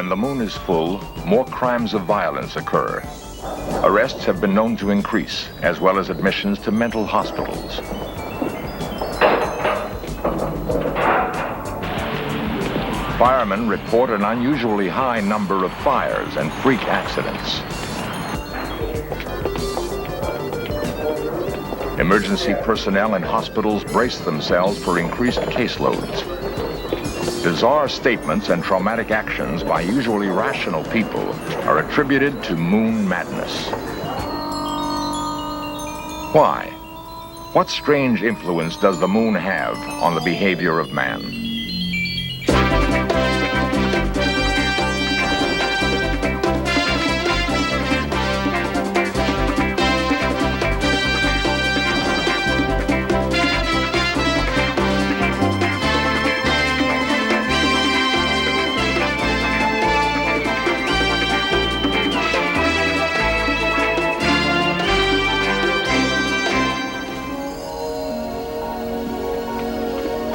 when the moon is full, more crimes of violence occur. Arrests have been known to increase, as well as admissions to mental hospitals. Firemen report an unusually high number of fires and freak accidents. Emergency personnel in hospitals brace themselves for increased caseloads. Bizarre statements and traumatic actions by usually rational people are attributed to moon madness. Why? What strange influence does the moon have on the behavior of man?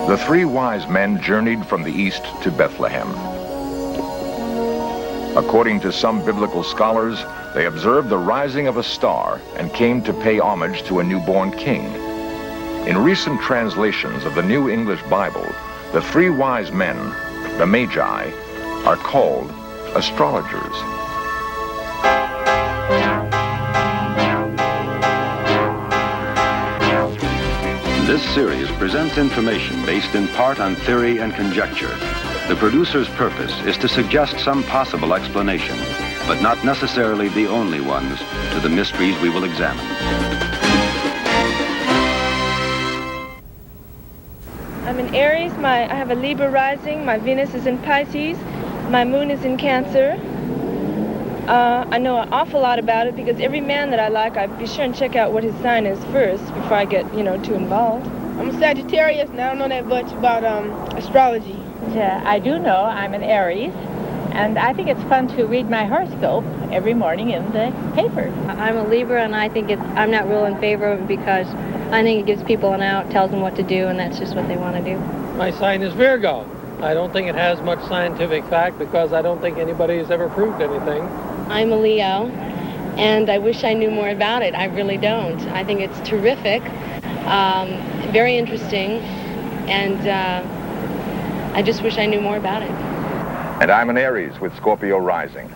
The three wise men journeyed from the east to Bethlehem. According to some biblical scholars, they observed the rising of a star and came to pay homage to a newborn king. In recent translations of the New English Bible, the three wise men, the Magi, are called astrologers. This series presents information based in part on theory and conjecture. The producer's purpose is to suggest some possible explanation, but not necessarily the only ones, to the mysteries we will examine. I'm in Aries. I have a Libra rising. My Venus is in Pisces. My moon is in Cancer. I know an awful lot about it because every man that I like, I be sure and check out what his sign is first before I get, too involved. I'm a Sagittarius, and I don't know that much about astrology. Yeah, I do know I'm an Aries, and I think it's fun to read my horoscope every morning in the paper. I'm a Libra, and I think I'm not real in favor of it because I think it gives people an out, tells them what to do, and that's just what they want to do. My sign is Virgo. I don't think it has much scientific fact because I don't think anybody has ever proved anything. I'm a Leo, and I wish I knew more about it. I really don't. I think it's terrific, very interesting, and I just wish I knew more about it. And I'm an Aries with Scorpio rising.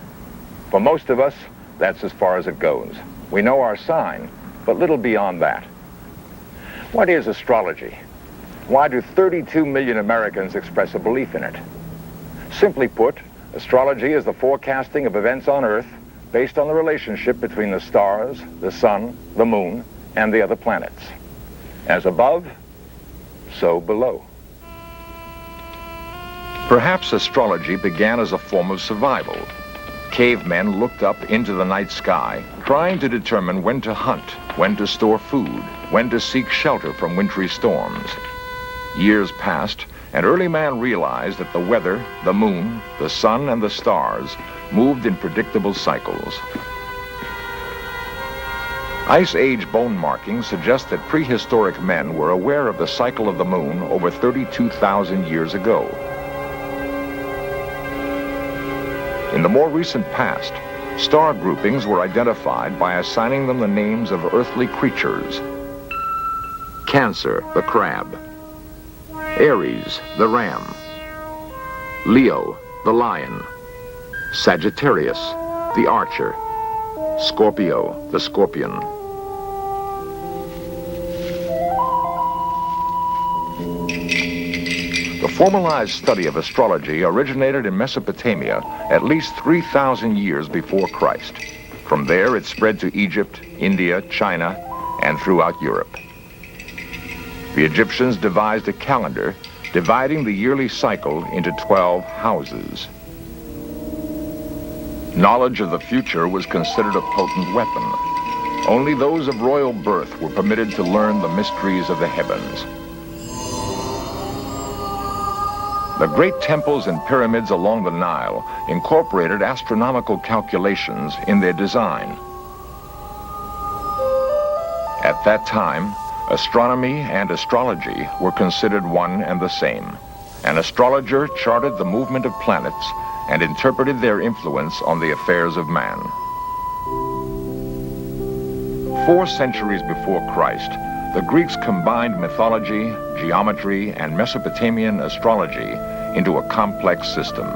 For most of us, that's as far as it goes. We know our sign, but little beyond that. What is astrology? Why do 32 million Americans express a belief in it? Simply put, astrology is the forecasting of events on Earth based on the relationship between the stars, the sun, the moon, and the other planets. As above, so below. Perhaps astrology began as a form of survival. Cavemen looked up into the night sky, trying to determine when to hunt, when to store food, when to seek shelter from wintry storms. Years passed, and early man realized that the weather, the moon, the sun, and the stars moved in predictable cycles. Ice Age bone markings suggest that prehistoric men were aware of the cycle of the moon over 32,000 years ago. In the more recent past, star groupings were identified by assigning them the names of earthly creatures. Cancer, the crab. Aries, the ram. Leo, the lion. Sagittarius, the archer. Scorpio, the scorpion. The formalized study of astrology originated in Mesopotamia at least 3,000 years before Christ. From there, it spread to Egypt, India, China, and throughout Europe. The Egyptians devised a calendar dividing the yearly cycle into 12 houses. Knowledge of the future was considered a potent weapon. Only those of royal birth were permitted to learn the mysteries of the heavens. The great temples and pyramids along the Nile incorporated astronomical calculations in their design. At that time, astronomy and astrology were considered one and the same. An astrologer charted the movement of planets and interpreted their influence on the affairs of man. 4 centuries before Christ, the Greeks combined mythology, geometry, and Mesopotamian astrology into a complex system.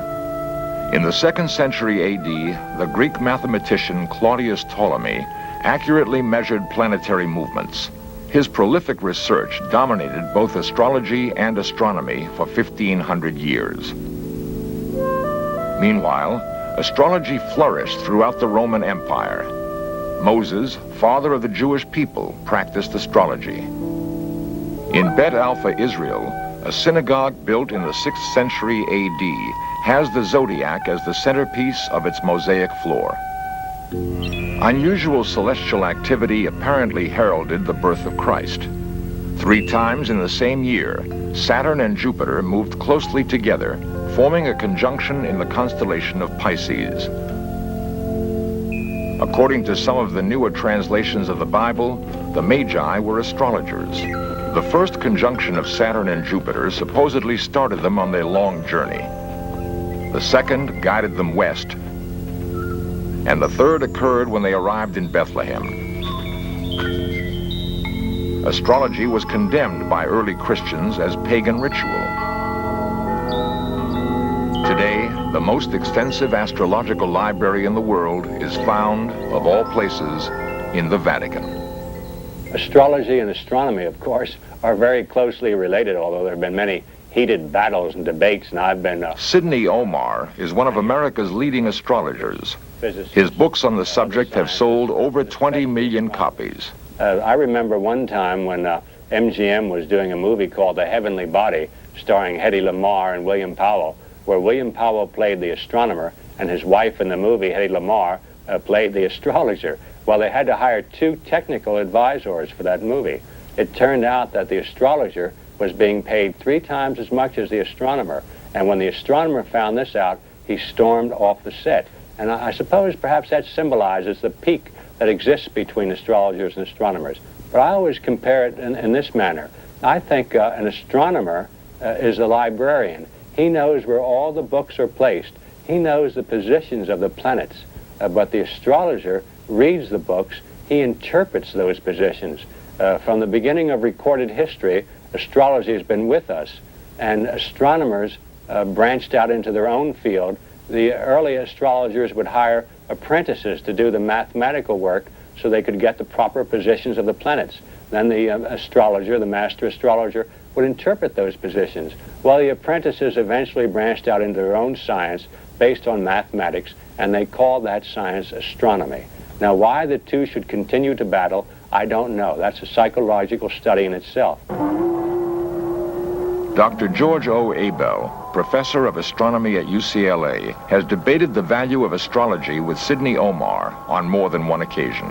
In the 2nd century AD, the Greek mathematician Claudius Ptolemy accurately measured planetary movements. His prolific research dominated both astrology and astronomy for 1,500 years. Meanwhile, astrology flourished throughout the Roman Empire. Moses, father of the Jewish people, practiced astrology. In Bet Alpha, Israel, a synagogue built in the 6th century AD has the zodiac as the centerpiece of its mosaic floor. Unusual celestial activity apparently heralded the birth of Christ. 3 times in the same year, Saturn and Jupiter moved closely together, forming a conjunction in the constellation of Pisces. According to some of the newer translations of the Bible, the Magi were astrologers. The first conjunction of Saturn and Jupiter supposedly started them on their long journey. The second guided them west, and the third occurred when they arrived in Bethlehem. Astrology was condemned by early Christians as pagan ritual. Today, the most extensive astrological library in the world is found, of all places, in the Vatican. Astrology and astronomy, of course, are very closely related, although there have been many heated battles and debates, and I've been... Sidney Omar is one of America's leading astrologers. His books on the subject have sold over 20 million copies. I remember one time when MGM was doing a movie called The Heavenly Body, starring Hedy Lamarr and William Powell, where William Powell played the astronomer, and his wife in the movie, Hedy Lamarr, played the astrologer. Well, they had to hire 2 technical advisors for that movie. It turned out that the astrologer was being paid 3 times as much as the astronomer, and when the astronomer found this out, he stormed off the set. And I suppose perhaps that symbolizes the pique that exists between astrologers and astronomers. But I always compare it in this manner. I think an astronomer is a librarian. He knows where all the books are placed. He knows the positions of the planets. But the astrologer reads the books. He interprets those positions. From the beginning of recorded history, astrology has been with us, and astronomers branched out into their own field. The early astrologers would hire apprentices to do the mathematical work so they could get the proper positions of the planets. Then the astrologer, the master astrologer, would interpret those positions. Well, the apprentices eventually branched out into their own science based on mathematics, and they called that science astronomy. Now, why the two should continue to battle, I don't know. That's a psychological study in itself. Dr. George O. Abel, professor of astronomy at UCLA, has debated the value of astrology with Sidney Omar on more than one occasion.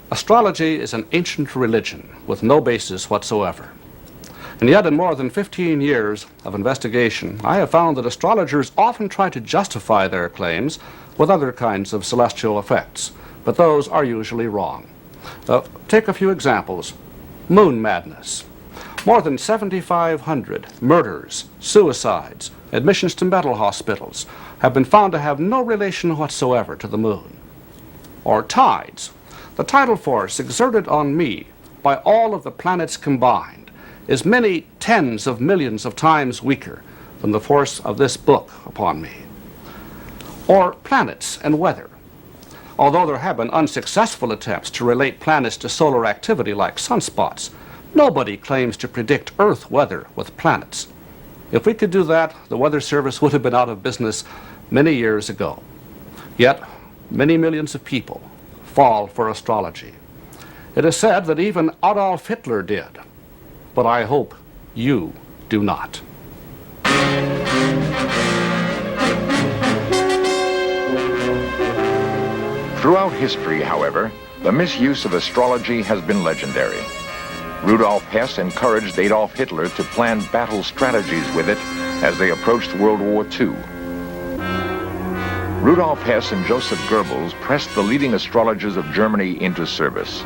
Astrology is an ancient religion with no basis whatsoever. And yet, in more than 15 years of investigation, I have found that astrologers often try to justify their claims with other kinds of celestial effects, but those are usually wrong. Take a few examples. Moon madness. More than 7,500 murders, suicides, admissions to mental hospitals have been found to have no relation whatsoever to the moon. Or tides. The tidal force exerted on me by all of the planets combined is many tens of millions of times weaker than the force of this book upon me. Or planets and weather. Although there have been unsuccessful attempts to relate planets to solar activity like sunspots, nobody claims to predict Earth weather with planets. If we could do that, the Weather Service would have been out of business many years ago. Yet, many millions of people fall for astrology. It is said that even Adolf Hitler did, but I hope you do not. Throughout history, however, the misuse of astrology has been legendary. Rudolf Hess encouraged Adolf Hitler to plan battle strategies with it as they approached World War II. Rudolf Hess and Joseph Goebbels pressed the leading astrologers of Germany into service.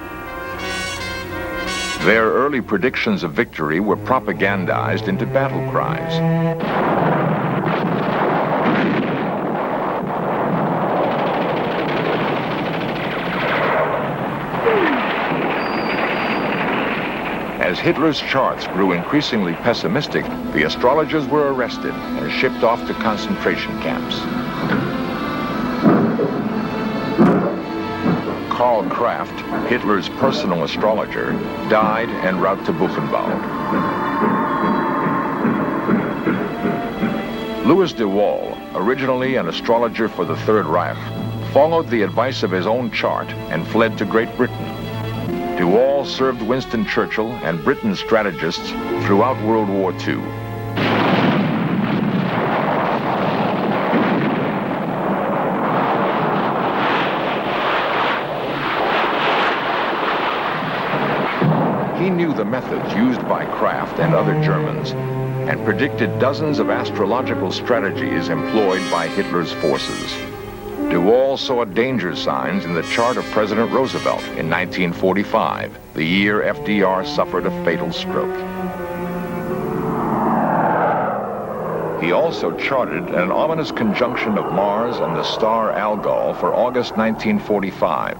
Their early predictions of victory were propagandized into battle cries. As Hitler's charts grew increasingly pessimistic, the astrologers were arrested and shipped off to concentration camps. Karl Kraft, Hitler's personal astrologer, died en route to Buchenwald. Louis de Waal, originally an astrologer for the Third Reich, followed the advice of his own chart and fled to Great Britain. De Waal served Winston Churchill and Britain's strategists throughout World War II. He knew the methods used by Kraft and other Germans and predicted dozens of astrological strategies employed by Hitler's forces. De Waal saw danger signs in the chart of President Roosevelt in 1945, the year FDR suffered a fatal stroke. He also charted an ominous conjunction of Mars and the star Algol for August 1945.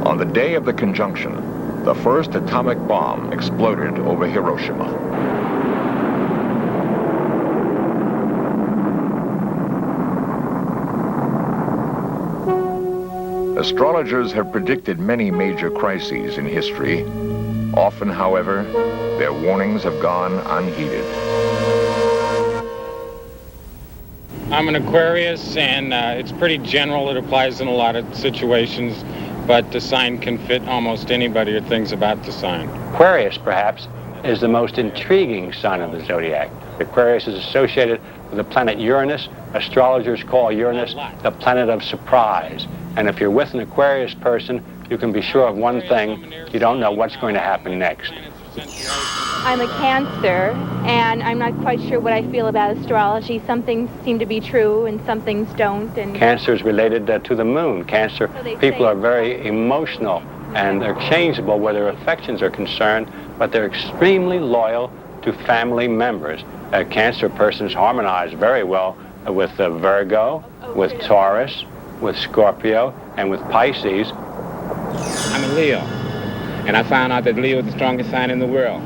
On the day of the conjunction, the first atomic bomb exploded over Hiroshima. Astrologers have predicted many major crises in history. Often, however, their warnings have gone unheeded. I'm an Aquarius, and it's pretty general. It applies in a lot of situations, but the sign can fit almost anybody or things about the sign. Aquarius, perhaps, is the most intriguing sign of the zodiac. Aquarius is associated with the planet Uranus. Astrologers call Uranus the planet of surprise. And if you're with an Aquarius person, you can be sure of one thing: you don't know what's going to happen next. I'm a Cancer, and I'm not quite sure what I feel about astrology. Some things seem to be true, and some things don't. And Cancer is related to the moon. Cancer people are very emotional, and they're changeable where their affections are concerned, but they're extremely loyal to family members. Cancer persons harmonize very well with Virgo, with Taurus, with Scorpio, and with Pisces. I'm a Leo, and I found out that Leo is the strongest sign in the world.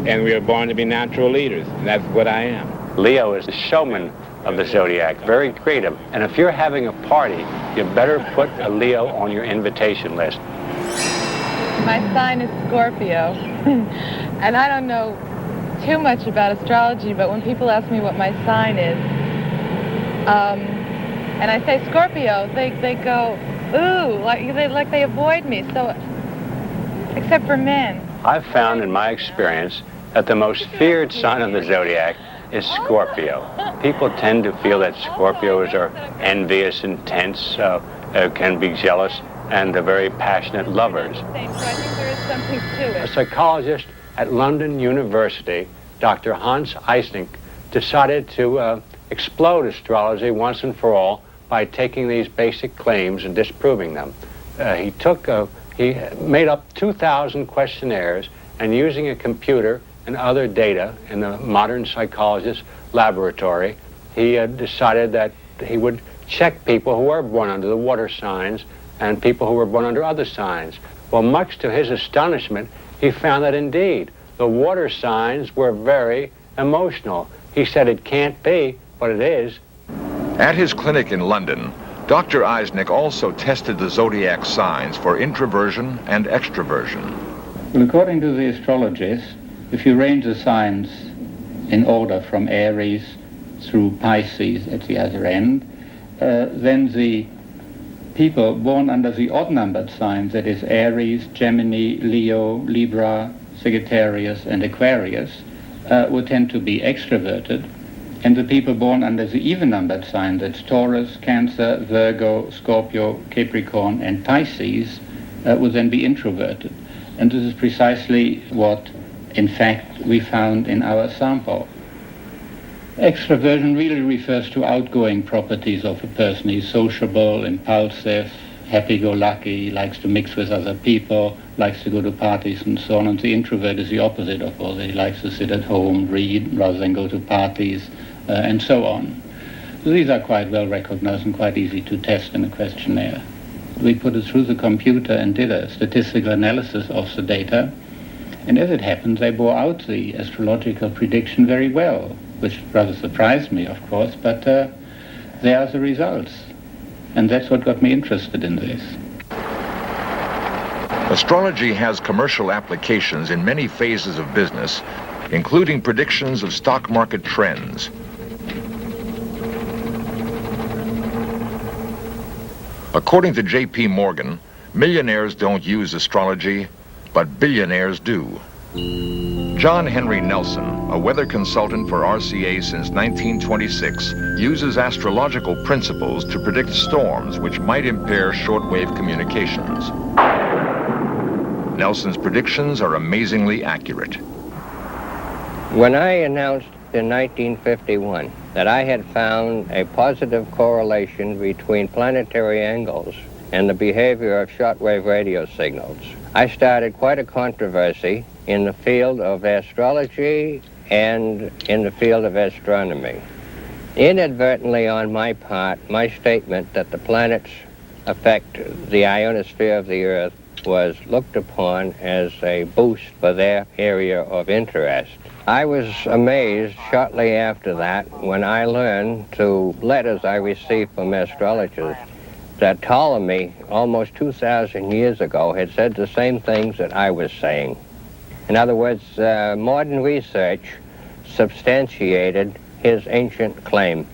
And we are born to be natural leaders, and that's what I am. Leo is the showman of the zodiac, very creative. And if you're having a party, you better put a Leo on your invitation list. My sign is Scorpio, and I don't know too much about astrology, but when people ask me what my sign is, and I say Scorpio, they go, ooh, like they avoid me, so, except for men. I've found in my experience that the most feared sign of the zodiac is Scorpio. People tend to feel that Scorpios are envious, intense, can be jealous, and they're very passionate lovers. So I think there is something to A it. psychologist at London University, Dr. Hans Eysenck, decided to explode astrology once and for all by taking these basic claims and disproving them. He made up 2,000 questionnaires, and using a computer and other data in the modern psychologist's laboratory, he decided that he would check people who were born under the water signs and people who were born under other signs. Well, much to his astonishment, he found that indeed the water signs were very emotional. He said it can't be, but it is. At his clinic in London, Dr. Eysenck also tested the zodiac signs for introversion and extroversion. Well, according to the astrologers, if you range the signs in order from Aries through Pisces at the other end, then the people born under the odd-numbered signs, that is Aries, Gemini, Leo, Libra, Sagittarius, and Aquarius, would tend to be extroverted. And the people born under the even-numbered signs, that's Taurus, Cancer, Virgo, Scorpio, Capricorn, and Pisces, would then be introverted. And this is precisely what, in fact, we found in our sample. Extroversion really refers to outgoing properties of a person. He's sociable, impulsive, happy-go-lucky, likes to mix with other people, likes to go to parties and so on. And the introvert is the opposite of all that. He likes to sit at home, read, rather than go to parties, and so on. So these are quite well recognized and quite easy to test in a questionnaire. We put it through the computer and did a statistical analysis of the data, And as it happened, they bore out the astrological prediction very well, which rather surprised me, of course, but they are the results. And that's what got me interested in this. Astrology has commercial applications in many phases of business, including predictions of stock market trends. According to J.P. Morgan, millionaires don't use astrology, but billionaires do. John Henry Nelson, a weather consultant for RCA since 1926, uses astrological principles to predict storms which might impair shortwave communications. Nelson's predictions are amazingly accurate. When I announced in 1951 that I had found a positive correlation between planetary angles and the behavior of shortwave radio signals, I started quite a controversy in the field of astrology and in the field of astronomy. Inadvertently on my part, my statement that the planets affect the ionosphere of the Earth was looked upon as a boost for their area of interest. I was amazed shortly after that when I learned through letters I received from astrologers that Ptolemy, almost 2,000 years ago, had said the same things that I was saying. In other words, modern research substantiated his ancient claim.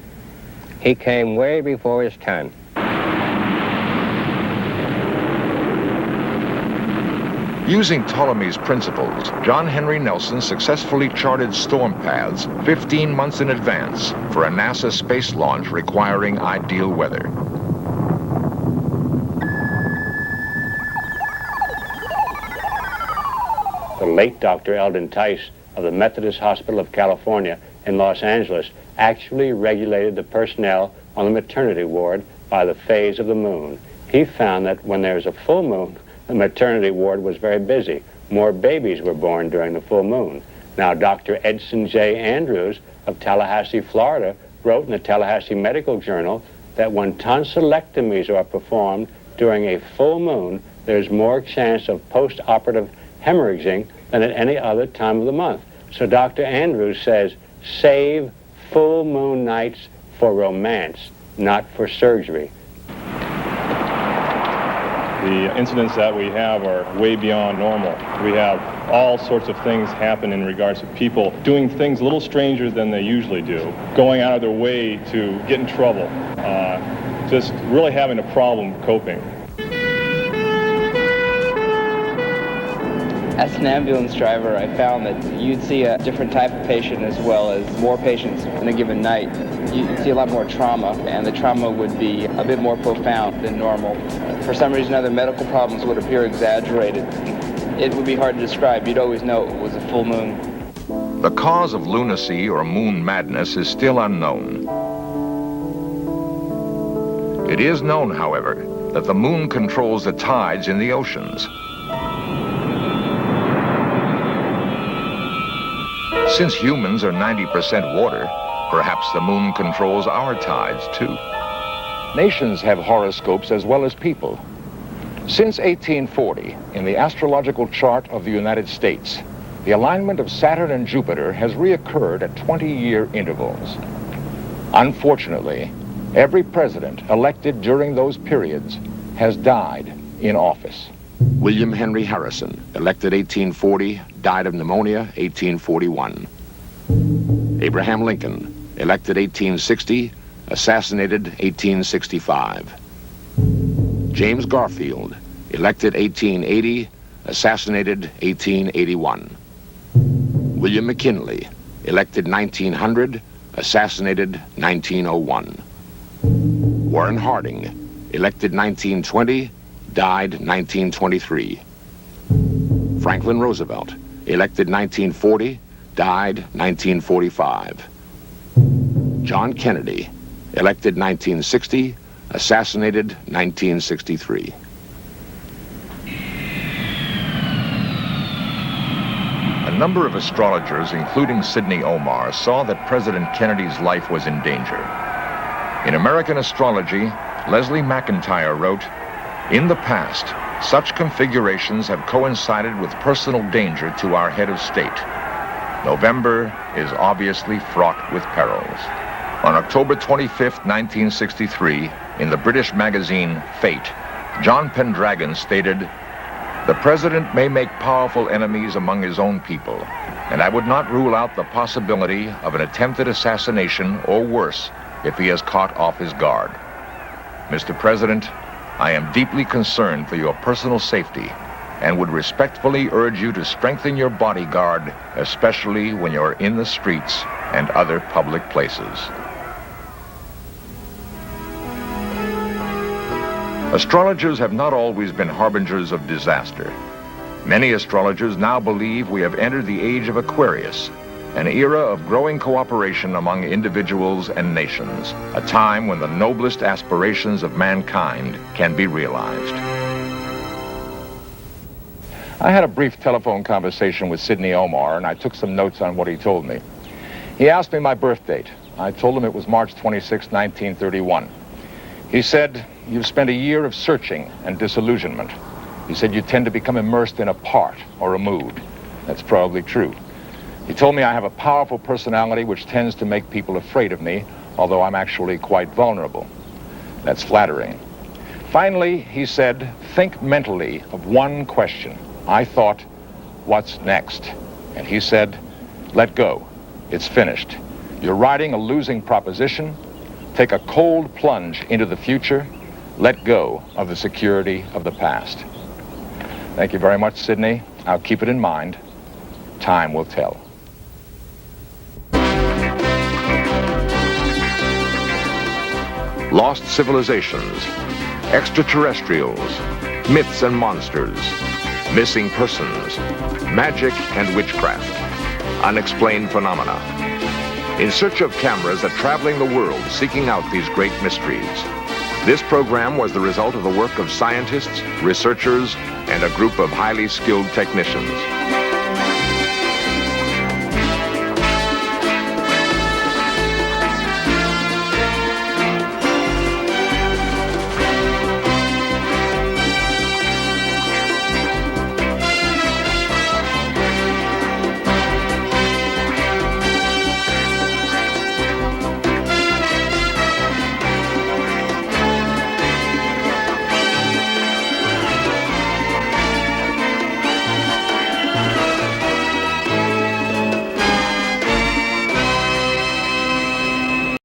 He came way before his time. Using Ptolemy's principles, John Henry Nelson successfully charted storm paths 15 months in advance for a NASA space launch requiring ideal weather. The late Dr. Eldon Tice of the Methodist Hospital of California in Los Angeles actually regulated the personnel on the maternity ward by the phase of the moon. He found that when there was a full moon, the maternity ward was very busy. More babies were born during the full moon. Now, Dr. Edson J. Andrews of Tallahassee, Florida, wrote in the Tallahassee Medical Journal that when tonsillectomies are performed during a full moon, there's more chance of post-operative hemorrhaging than at any other time of the month. So Dr. Andrews says, save full moon nights for romance, not for surgery. The incidents that we have are way beyond normal. We have all sorts of things happen in regards to people doing things a little stranger than they usually do, going out of their way to get in trouble, just really having a problem coping. As an ambulance driver, I found that you'd see a different type of patient as well as more patients in a given night. You'd see a lot more trauma, and the trauma would be a bit more profound than normal. For some reason or other, medical problems would appear exaggerated. It would be hard to describe. You'd always know it was a full moon. The cause of lunacy or moon madness is still unknown. It is known, however, that the moon controls the tides in the oceans. Since humans are 90% water, perhaps the moon controls our tides too. Nations have horoscopes as well as people. Since 1840, in the astrological chart of the United States, the alignment of Saturn and Jupiter has reoccurred at 20-year intervals. Unfortunately, every president elected during those periods has died in office. William Henry Harrison, elected 1840, died of pneumonia 1841. Abraham Lincoln, elected 1860, assassinated 1865. James Garfield, elected 1880, assassinated 1881. William McKinley, elected 1900, assassinated 1901. Warren Harding, elected 1920, died 1923. Franklin Roosevelt, elected 1940, died 1945. John Kennedy, elected 1960, assassinated 1963. A number of astrologers, including Sidney Omar, saw that President Kennedy's life was in danger. In American Astrology, Leslie McIntyre wrote, "In the past, Such configurations have coincided with personal danger to our head of state. November is obviously fraught with perils. On October 25, 1963, in the British magazine Fate, John Pendragon stated, "The president may make powerful enemies among his own people, and I would not rule out the possibility of an attempted assassination or worse if he is caught off his guard. Mr. President, I am deeply concerned for your personal safety and would respectfully urge you to strengthen your bodyguard, especially when you're in the streets and other public places." Astrologers have not always been harbingers of disaster. Many astrologers now believe we have entered the age of Aquarius, an era of growing cooperation among individuals and nations, a time when the noblest aspirations of mankind can be realized. I had a brief telephone conversation with Sidney Omar, and I took some notes on what he told me. He asked me my birth date. I told him it was March 26, 1931. He said, "You've spent a year of searching and disillusionment." He said, "You tend to become immersed in a part or a mood." That's probably true. He told me I have a powerful personality which tends to make people afraid of me, although I'm actually quite vulnerable. That's flattering. Finally, he said, "Think mentally of one question." I thought, "What's next?" And he said, "Let go. It's finished. You're riding a losing proposition. Take a cold plunge into the future. Let go of the security of the past." Thank you very much, Sidney. I'll keep it in mind. Time will tell. Lost civilizations, extraterrestrials, myths and monsters, missing persons, magic and witchcraft, unexplained phenomena. In search of cameras are traveling the world seeking out these great mysteries. This program was the result of the work of scientists, researchers, and a group of highly skilled technicians.